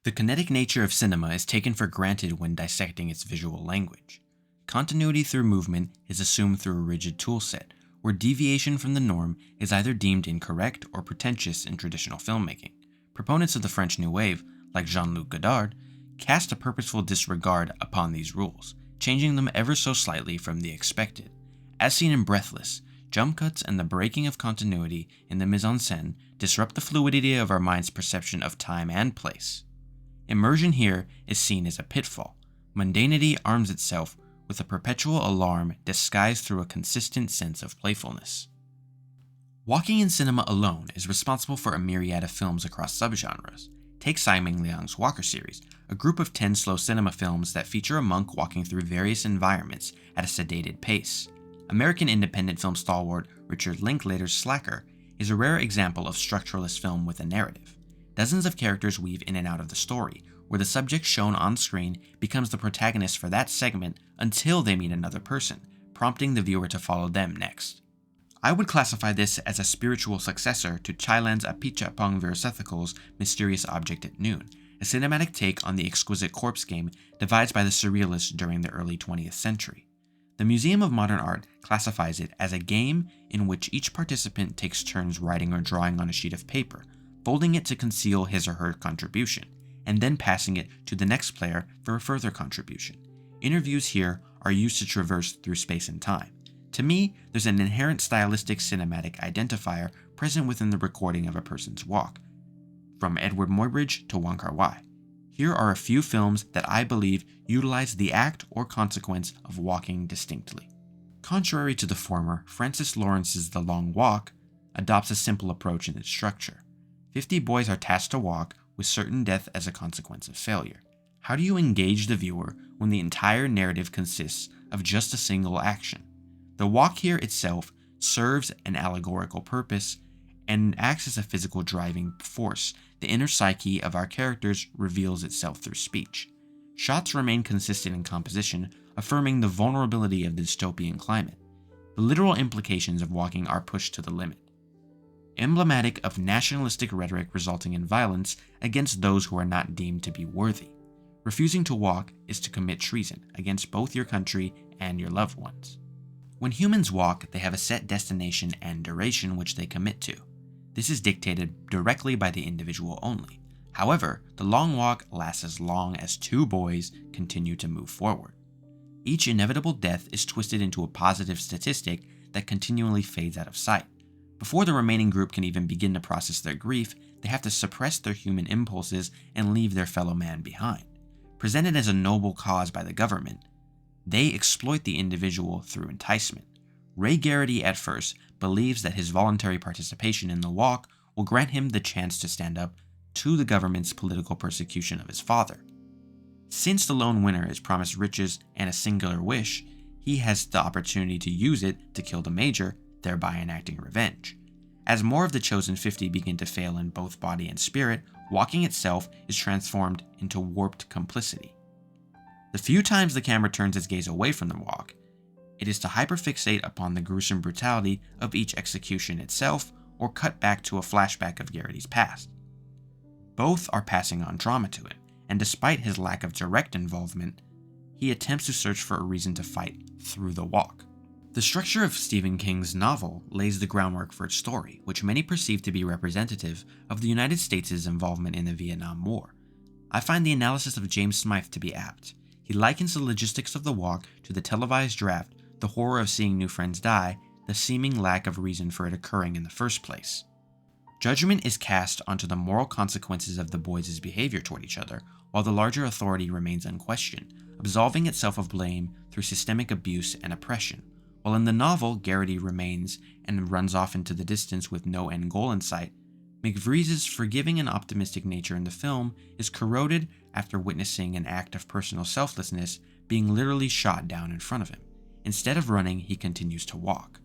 The kinetic nature of cinema is taken for granted when dissecting its visual language. Continuity through movement is assumed through a rigid toolset, where deviation from the norm is either deemed incorrect or pretentious in traditional filmmaking. Proponents of the French New Wave, like Jean-Luc Godard, cast a purposeful disregard upon these rules, changing them ever so slightly from the expected. As seen in Breathless, jump cuts and the breaking of continuity in the mise-en-scène disrupt the fluidity of our mind's perception of time and place. Immersion here is seen as a pitfall. Mundanity arms itself with a perpetual alarm disguised through a consistent sense of playfulness. Walking in cinema alone is responsible for a myriad of films across subgenres. Take Tsai Ming-liang's Walker series, a group of 10 slow cinema films that feature a monk walking through various environments at a sedated pace. American independent film stalwart Richard Linklater's Slacker is a rare example of structuralist film with a narrative. Dozens of characters weave in and out of the story, where the subject shown on screen becomes the protagonist for that segment until they meet another person, prompting the viewer to follow them next. I would classify this as a spiritual successor to Thailand's Apichatpong Versethical's Mysterious Object at Noon, a cinematic take on the exquisite corpse game devised by the surrealists during the early 20th century. The Museum of Modern Art classifies it as a game in which each participant takes turns writing or drawing on a sheet of paper, folding it to conceal his or her contribution, and then passing it to the next player for a further contribution. Interviews here are used to traverse through space and time. To me, there's an inherent stylistic cinematic identifier present within the recording of a person's walk, from Edward Muybridge to Wong Kar-wai. Here are a few films that I believe utilize the act or consequence of walking distinctly. Contrary to the former, Francis Lawrence's The Long Walk adopts a simple approach in its structure. 50 boys are tasked to walk with certain death as a consequence of failure. How do you engage the viewer when the entire narrative consists of just a single action? The walk here itself serves an allegorical purpose and acts as a physical driving force. The inner psyche of our characters reveals itself through speech. Shots remain consistent in composition, affirming the vulnerability of the dystopian climate. The literal implications of walking are pushed to the limit. Emblematic of nationalistic rhetoric resulting in violence against those who are not deemed to be worthy. Refusing to walk is to commit treason against both your country and your loved ones. When humans walk, they have a set destination and duration which they commit to. This is dictated directly by the individual only. However, the long walk lasts as long as 2 boys continue to move forward. Each inevitable death is twisted into a positive statistic that continually fades out of sight. Before the remaining group can even begin to process their grief, they have to suppress their human impulses and leave their fellow man behind. Presented as a noble cause by the government, they exploit the individual through enticement. Ray Garrity at first believes that his voluntary participation in the walk will grant him the chance to stand up to the government's political persecution of his father. Since the lone winner is promised riches and a singular wish, he has the opportunity to use it to kill the major, thereby enacting revenge. As more of the chosen 50 begin to fail in both body and spirit, walking itself is transformed into warped complicity. The few times the camera turns its gaze away from the walk, it is to hyperfixate upon the gruesome brutality of each execution itself or cut back to a flashback of Garrity's past. Both are passing on trauma to him, and despite his lack of direct involvement, he attempts to search for a reason to fight through the walk. The structure of Stephen King's novel lays the groundwork for its story, which many perceive to be representative of the United States' involvement in the Vietnam War. I find the analysis of James Smythe to be apt. He likens the logistics of the walk to the televised draft, the horror of seeing new friends die, the seeming lack of reason for it occurring in the first place. Judgment is cast onto the moral consequences of the boys' behavior toward each other, while the larger authority remains unquestioned, absolving itself of blame through systemic abuse and oppression. While in the novel, Garrity remains and runs off into the distance with no end goal in sight, McVree's forgiving and optimistic nature in the film is corroded after witnessing an act of personal selflessness being literally shot down in front of him. Instead of running, he continues to walk.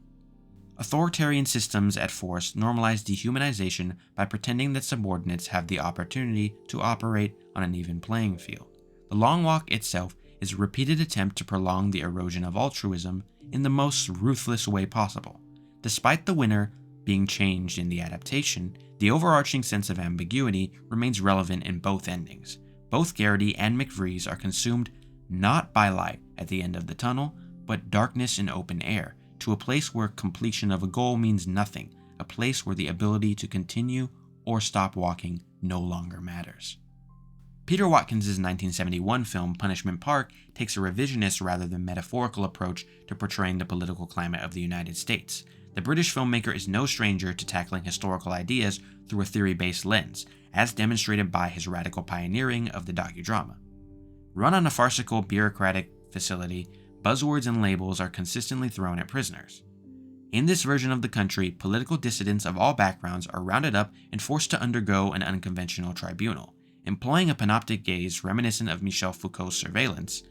Authoritarian systems at force normalize dehumanization by pretending that subordinates have the opportunity to operate on an even playing field. The long walk itself is a repeated attempt to prolong the erosion of altruism in the most ruthless way possible. Despite the winner being changed in the adaptation, the overarching sense of ambiguity remains relevant in both endings. Both Garrity and McVries are consumed not by light at the end of the tunnel, but darkness in open air, to a place where completion of a goal means nothing, a place where the ability to continue or stop walking no longer matters. Peter Watkins' 1971 film Punishment Park takes a revisionist rather than metaphorical approach to portraying the political climate of the United States. The British filmmaker is no stranger to tackling historical ideas through a theory-based lens, as demonstrated by his radical pioneering of the docudrama. Run on a farcical bureaucratic facility, buzzwords and labels are consistently thrown at prisoners. In this version of the country, political dissidents of all backgrounds are rounded up and forced to undergo an unconventional tribunal. Employing a panoptic gaze reminiscent of Michel Foucault's Surveillance,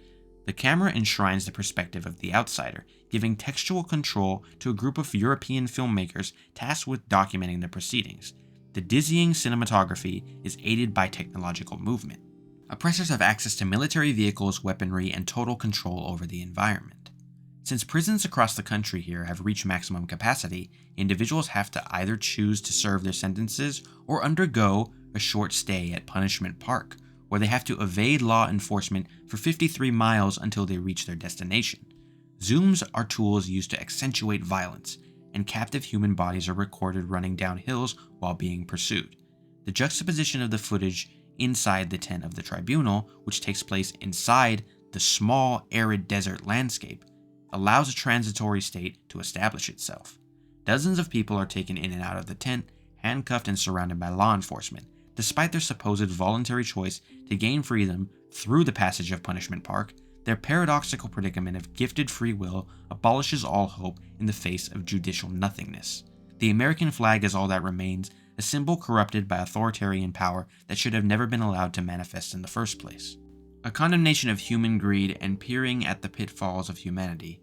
the camera enshrines the perspective of the outsider, giving textual control to a group of European filmmakers tasked with documenting the proceedings. The dizzying cinematography is aided by technological movement. Oppressors have access to military vehicles, weaponry, and total control over the environment. Since prisons across the country here have reached maximum capacity, individuals have to either choose to serve their sentences or undergo a short stay at Punishment Park, where they have to evade law enforcement for 53 miles until they reach their destination. Zooms are tools used to accentuate violence, and captive human bodies are recorded running down hills while being pursued. The juxtaposition of the footage inside the tent of the tribunal, which takes place inside the small, arid desert landscape, allows a transitory state to establish itself. Dozens of people are taken in and out of the tent, handcuffed and surrounded by law enforcement, despite their supposed voluntary choice to gain freedom through the passage of Punishment Park. Their paradoxical predicament of gifted free will abolishes all hope in the face of judicial nothingness. The American flag is all that remains, a symbol corrupted by authoritarian power that should have never been allowed to manifest in the first place. A condemnation of human greed and peering at the pitfalls of humanity.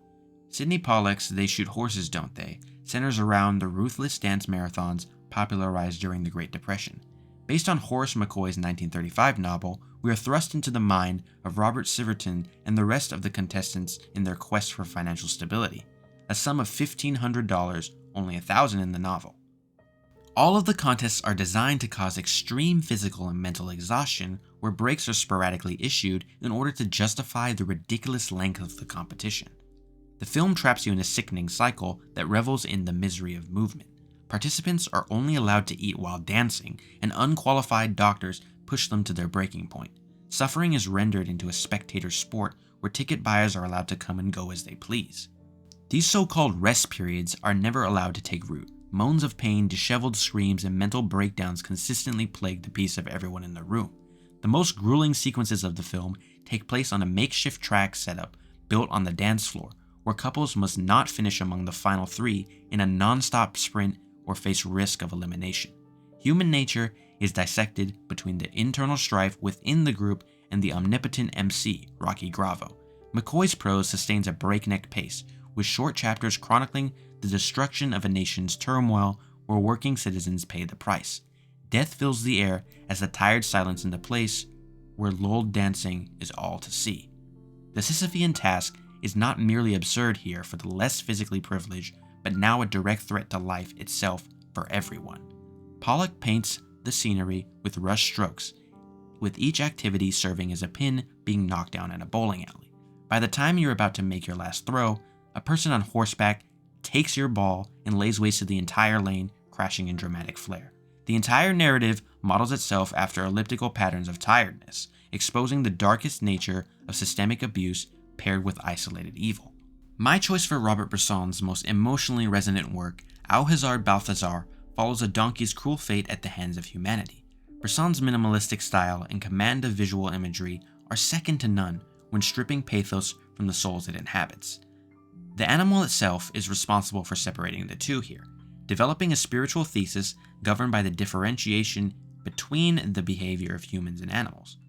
Sidney Pollack's They Shoot Horses, Don't They? Centers around the ruthless dance marathons popularized during the Great Depression. Based on Horace McCoy's 1935 novel, we are thrust into the mind of Robert Siverton and the rest of the contestants in their quest for financial stability. A sum of $1,500, only $1,000 in the novel. All of the contests are designed to cause extreme physical and mental exhaustion, where breaks are sporadically issued in order to justify the ridiculous length of the competition. The film traps you in a sickening cycle that revels in the misery of movement. Participants are only allowed to eat while dancing, and unqualified doctors push them to their breaking point. Suffering is rendered into a spectator sport where ticket buyers are allowed to come and go as they please. These so-called rest periods are never allowed to take root. Moans of pain, disheveled screams, and mental breakdowns consistently plague the peace of everyone in the room. The most grueling sequences of the film take place on a makeshift track setup built on the dance floor, where couples must not finish among the final three in a non-stop sprint or face risk of elimination. Human nature is dissected between the internal strife within the group and the omnipotent MC, Rocky Gravo. McCoy's prose sustains a breakneck pace, with short chapters chronicling the destruction of a nation's turmoil where working citizens pay the price. Death fills the air as the tired silence in the place where lulled dancing is all to see. The Sisyphean task is not merely absurd here for the less physically privileged, but now a direct threat to life itself for everyone. Pollock paints the scenery with rush strokes, with each activity serving as a pin being knocked down in a bowling alley. By the time you're about to make your last throw, a person on horseback takes your ball and lays waste to the entire lane, crashing in dramatic flair. The entire narrative models itself after elliptical patterns of tiredness, exposing the darkest nature of systemic abuse paired with isolated evil. My choice for Robert Bresson's most emotionally resonant work, Hazard Balthazar, follows a donkey's cruel fate at the hands of humanity. Bresson's minimalistic style and command of visual imagery are second to none when stripping pathos from the souls it inhabits. The animal itself is responsible for separating the two here, developing a spiritual thesis governed by the differentiation between the behavior of humans and animals.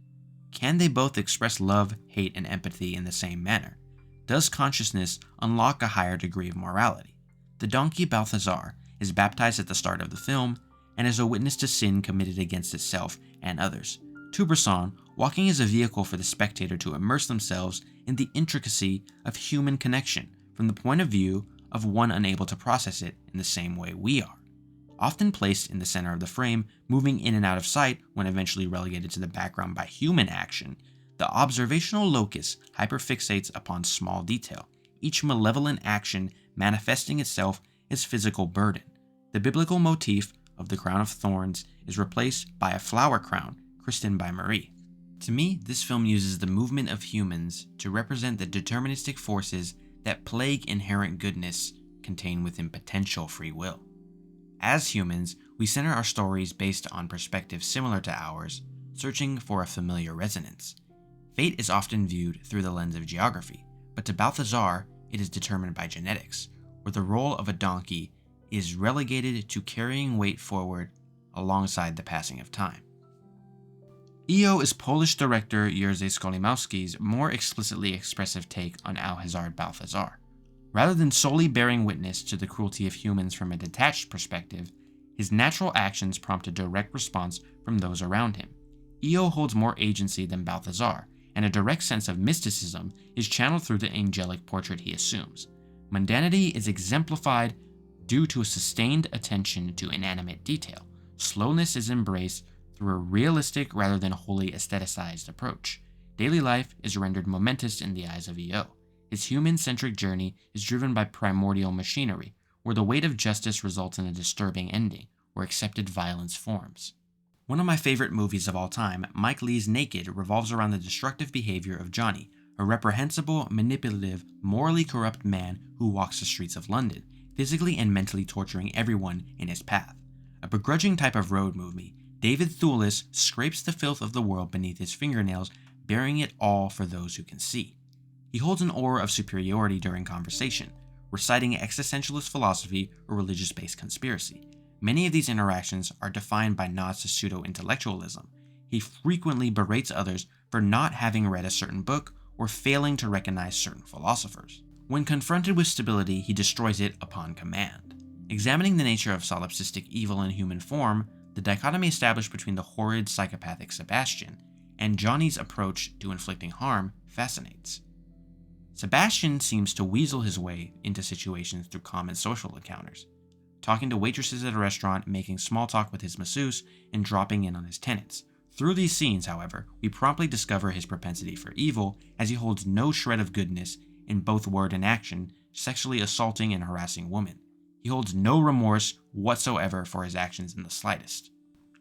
Can they both express love, hate, and empathy in the same manner? Does consciousness unlock a higher degree of morality? The donkey Balthazar is baptized at the start of the film and is a witness to sin committed against itself and others. To Bresson, walking is a vehicle for the spectator to immerse themselves in the intricacy of human connection from the point of view of one unable to process it in the same way we are. Often placed in the center of the frame, moving in and out of sight when eventually relegated to the background by human action, the observational locus hyperfixates upon small detail, each malevolent action manifesting itself as physical burden. The biblical motif of the crown of thorns is replaced by a flower crown, christened by Marie. To me, this film uses the movement of humans to represent the deterministic forces that plague inherent goodness contained within potential free will. As humans, we center our stories based on perspectives similar to ours, searching for a familiar resonance. Fate is often viewed through the lens of geography, but to Balthazar, it is determined by genetics, where the role of a donkey is relegated to carrying weight forward alongside the passing of time. EO is Polish director Jerzy Skolimowski's more explicitly expressive take on Hazard Balthazar. Rather than solely bearing witness to the cruelty of humans from a detached perspective, his natural actions prompt a direct response from those around him. EO holds more agency than Balthazar, and a direct sense of mysticism is channeled through the angelic portrait he assumes. Mundanity is exemplified due to a sustained attention to inanimate detail. Slowness is embraced through a realistic rather than wholly aestheticized approach. Daily life is rendered momentous in the eyes of EO. His human-centric journey is driven by primordial machinery, where the weight of justice results in a disturbing ending, where accepted violence forms. One of my favorite movies of all time, Mike Leigh's Naked, revolves around the destructive behavior of Johnny, a reprehensible, manipulative, morally corrupt man who walks the streets of London, physically and mentally torturing everyone in his path. A begrudging type of road movie, David Thewlis scrapes the filth of the world beneath his fingernails, bearing it all for those who can see. He holds an aura of superiority during conversation, reciting existentialist philosophy or religious-based conspiracy. Many of these interactions are defined by nods to pseudo-intellectualism. He frequently berates others for not having read a certain book or failing to recognize certain philosophers. When confronted with stability, he destroys it upon command. Examining the nature of solipsistic evil in human form, the dichotomy established between the horrid psychopathic Sebastian and Johnny's approach to inflicting harm fascinates. Sebastian seems to weasel his way into situations through common social encounters, talking to waitresses at a restaurant, making small talk with his masseuse, and dropping in on his tenants. Through these scenes, however, we promptly discover his propensity for evil, as he holds no shred of goodness in both word and action, sexually assaulting and harassing women. He holds no remorse whatsoever for his actions in the slightest.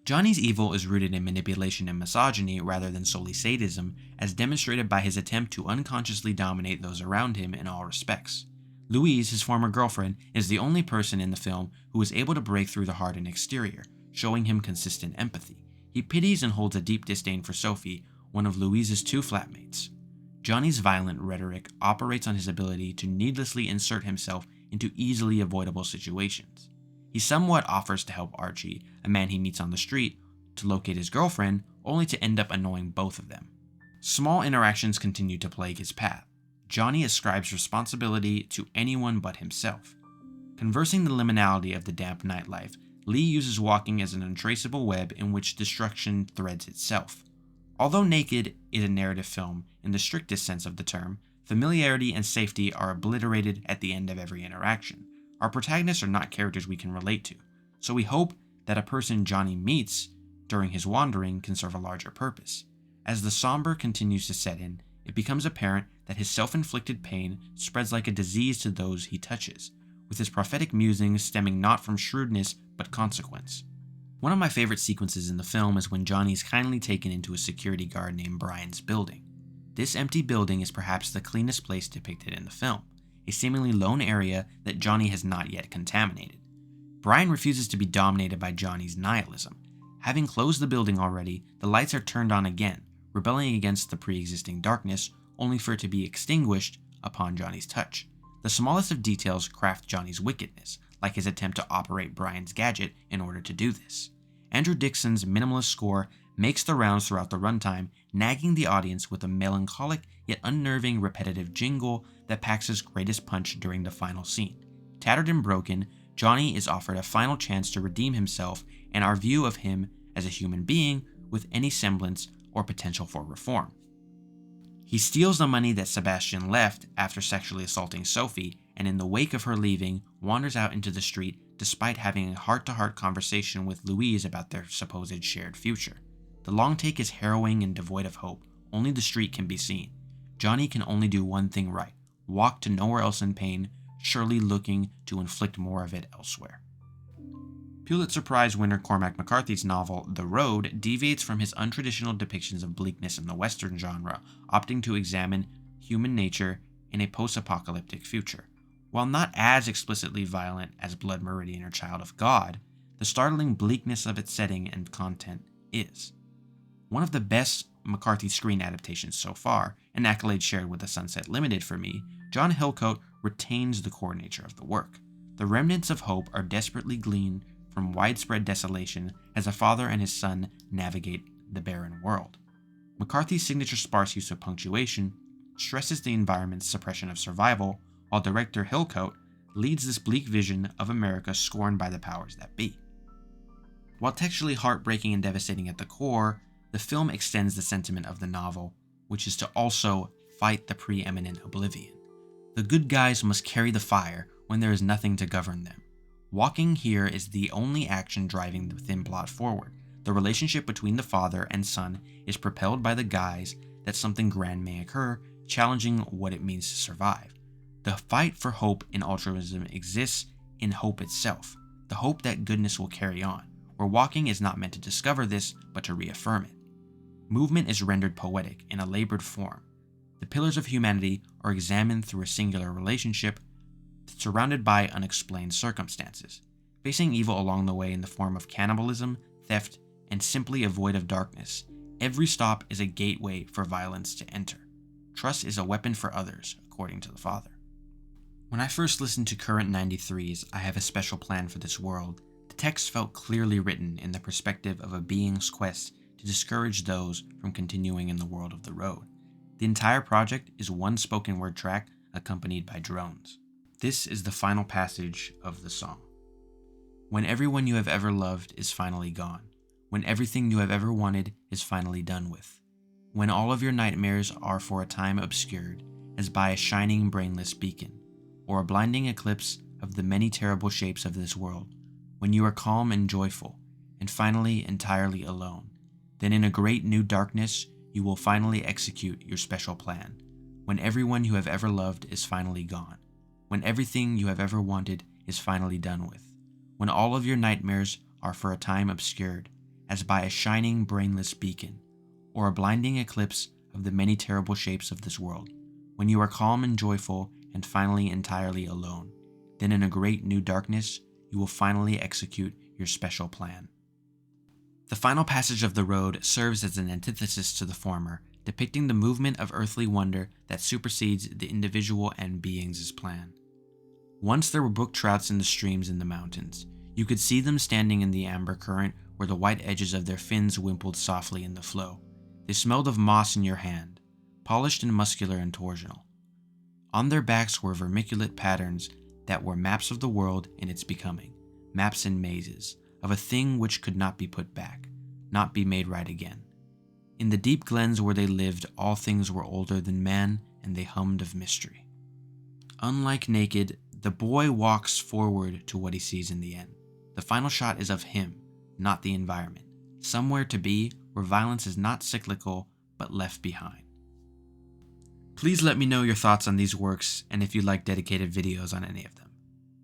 Johnny's evil is rooted in manipulation and misogyny rather than solely sadism, as demonstrated by his attempt to unconsciously dominate those around him in all respects. Louise, his former girlfriend, is the only person in the film who is able to break through the hardened exterior, showing him consistent empathy. He pities and holds a deep disdain for Sophie, one of Louise's two flatmates. Johnny's violent rhetoric operates on his ability to needlessly insert himself into easily avoidable situations. He somewhat offers to help Archie, a man he meets on the street, to locate his girlfriend, only to end up annoying both of them. Small interactions continue to plague his path. Johnny ascribes responsibility to anyone but himself. Conversing the liminality of the damp nightlife, Lee uses walking as an untraceable web in which destruction threads itself. Although Naked is a narrative film in the strictest sense of the term, familiarity and safety are obliterated at the end of every interaction. Our protagonists are not characters we can relate to, so we hope that a person Johnny meets during his wandering can serve a larger purpose. As the somber continues to set in, it becomes apparent that his self-inflicted pain spreads like a disease to those he touches, with his prophetic musings stemming not from shrewdness but consequence. One of my favorite sequences in the film is when Johnny is kindly taken into a security guard named Brian's building. This empty building is perhaps the cleanest place depicted in the film, a seemingly lone area that Johnny has not yet contaminated. Brian refuses to be dominated by Johnny's nihilism. Having closed the building already, the lights are turned on again, rebelling against the pre-existing darkness, only for it to be extinguished upon Johnny's touch. The smallest of details craft Johnny's wickedness, like his attempt to operate Brian's gadget in order to do this. Andrew Dixon's minimalist score makes the rounds throughout the runtime, nagging the audience with a melancholic yet unnerving repetitive jingle that packs his greatest punch during the final scene. Tattered and broken, Johnny is offered a final chance to redeem himself and our view of him as a human being with any semblance or potential for reform. He steals the money that Sebastian left after sexually assaulting Sophie, and in the wake of her leaving, wanders out into the street, despite having a heart-to-heart conversation with Louise about their supposed shared future. The long take is harrowing and devoid of hope. Only the street can be seen. Johnny can only do one thing right: walk to nowhere else in pain, surely looking to inflict more of it elsewhere. Pulitzer Prize winner Cormac McCarthy's novel The Road deviates from his untraditional depictions of bleakness in the Western genre, opting to examine human nature in a post-apocalyptic future. While not as explicitly violent as Blood Meridian or Child of God, the startling bleakness of its setting and content is. One of the best McCarthy screen adaptations so far, an accolade shared with The Sunset Limited for me, John Hillcoat retains the core nature of the work. The remnants of hope are desperately gleaned from widespread desolation as a father and his son navigate the barren world. McCarthy's signature sparse use of punctuation stresses the environment's suppression of survival, while director Hillcoat leads this bleak vision of America scorned by the powers that be. While textually heartbreaking and devastating at the core, the film extends the sentiment of the novel, which is to also fight the preeminent oblivion. The good guys must carry the fire when there is nothing to govern them. Walking here is the only action driving the thin plot forward. The relationship between the father and son is propelled by the guise that something grand may occur, challenging what it means to survive. The fight for hope in altruism exists in hope itself, the hope that goodness will carry on, where walking is not meant to discover this, but to reaffirm it. Movement is rendered poetic in a labored form. The pillars of humanity are examined through a singular relationship, surrounded by unexplained circumstances, facing evil along the way in the form of cannibalism, theft, and simply a void of darkness. Every stop is a gateway for violence to enter. Trust is a weapon for others, according to the father. When I first listened to Current 93's I Have a Special Plan for This World, the text felt clearly written in the perspective of a being's quest to discourage those from continuing in the world of the road. The entire project is one spoken word track accompanied by drones. This is the final passage of the song. When everyone you have ever loved is finally gone, when everything you have ever wanted is finally done with, when all of your nightmares are for a time obscured as by a shining brainless beacon, or a blinding eclipse of the many terrible shapes of this world, when you are calm and joyful, and finally entirely alone, then in a great new darkness you will finally execute your special plan, when everyone you have ever loved is finally gone, when everything you have ever wanted is finally done with, when all of your nightmares are for a time obscured, as by a shining brainless beacon, or a blinding eclipse of the many terrible shapes of this world, when you are calm and joyful and finally entirely alone, then in a great new darkness you will finally execute your special plan. The final passage of The Road serves as an antithesis to the former, depicting the movement of earthly wonder that supersedes the individual and beings' plan. Once there were brook trouts in the streams in the mountains. You could see them standing in the amber current where the white edges of their fins wimpled softly in the flow. They smelled of moss in your hand, polished and muscular and torsional. On their backs were vermiculate patterns that were maps of the world in its becoming, maps and mazes, of a thing which could not be put back, not be made right again. In the deep glens where they lived, all things were older than man, and they hummed of mystery. Unlike Naked, the boy walks forward to what he sees in the end. The final shot is of him, not the environment, somewhere to be where violence is not cyclical, but left behind. Please let me know your thoughts on these works, and if you'd like dedicated videos on any of them.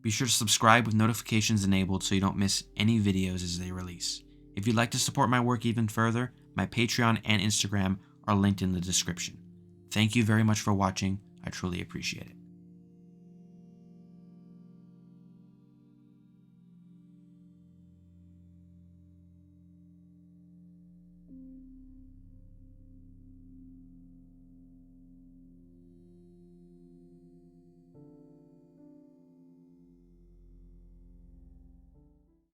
Be sure to subscribe with notifications enabled so you don't miss any videos as they release. If you'd like to support my work even further, my Patreon and Instagram are linked in the description. Thank you very much for watching. I truly appreciate it.